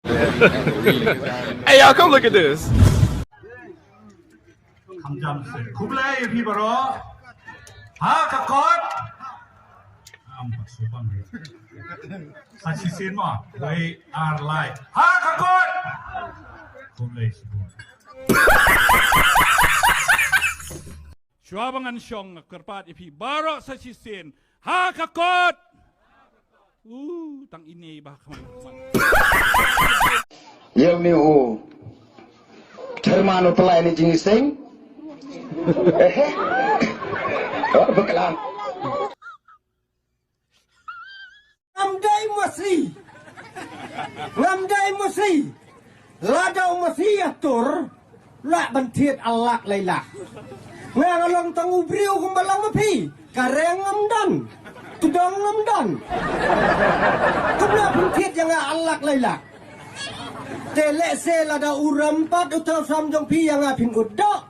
Hey, y'all, come look at this. 감잠스 구블레이 비버로 하카콘 박수방 사시신 뭐 we are live 하카콘 구블레이 Shuabangan siyong kerpat ipi baro sa sisin. Ha kakot! Tang ini bah Yang ni Jerman pelai ni jingsing. Bekalan. Ngamdai Musri. Ladau Musri atur. Lak bentit alak lailak. Ngang along tangu briu kumbalang mapi. Kareng ngamdan. Tudang ngamdan. Kumla bentit yang alak lailak. Telek se lada uram pat utau samjong pi yang apin udok.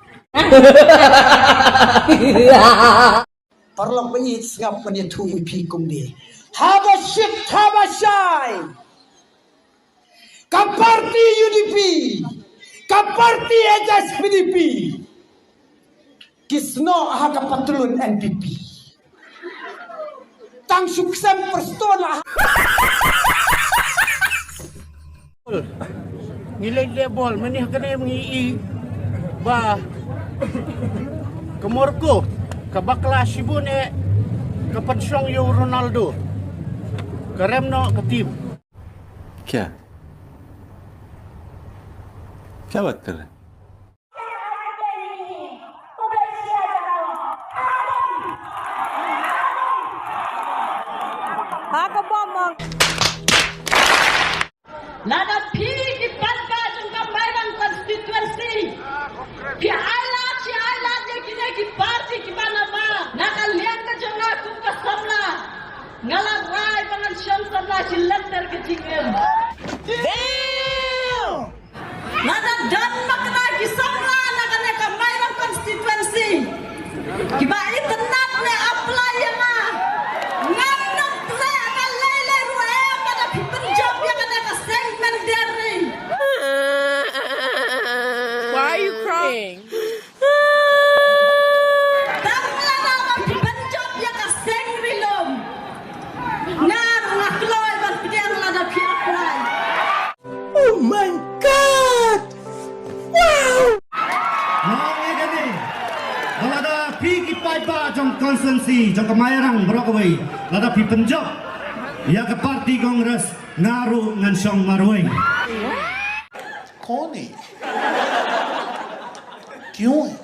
Parlok bait ngap mani thu pi kumdi. Habashai. Kaparti UDP. Kaparti HSPDP. Kisno aha kapatlun NPP. Tang suksem perstola. Ngilay bol manih kena mengi ba kemorko kabakla sibune kapatsong yo Ronaldo karemno ke tim क्या बात कर रहे हैं? Nada pigi pasta jungka bairang konstituensi. Ki ailat ye kine ki parti ki mana ba. Nakalian ka jonga kum ka samla. Ngala rai pangan syam samla silander ke tingem. Nada dan makna ki samla nakane ka bairang konstituensi. Ki ba internet ne apply ya ma. Ngandok pre ka lele ruwe pada penjob yang ada ka segmen dari. Why are you crying? Tangla nama penjob yang ka segrilom. Ngar ngakloy ban pian lada pi apply. Oh my God! Wow! Nangya gani lada pi ki pai ba jong konsensi jong kemayarang Brokaway lada pi penjok ya ke parti kongres ngaru ngan song marweng. कौन है क्यों है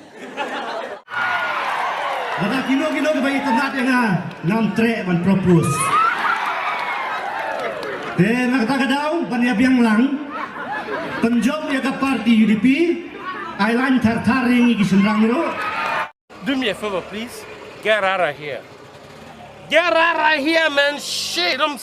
Lada kilo ke bayi tenat yang ngam trek ban propus. Nak kata kadau ban ya biang lang penjok ya ke parti UDP ailan tar-taring iki senrang ro. Do me a favor, please. Get out of here. Get out of here, man. Shit, I'm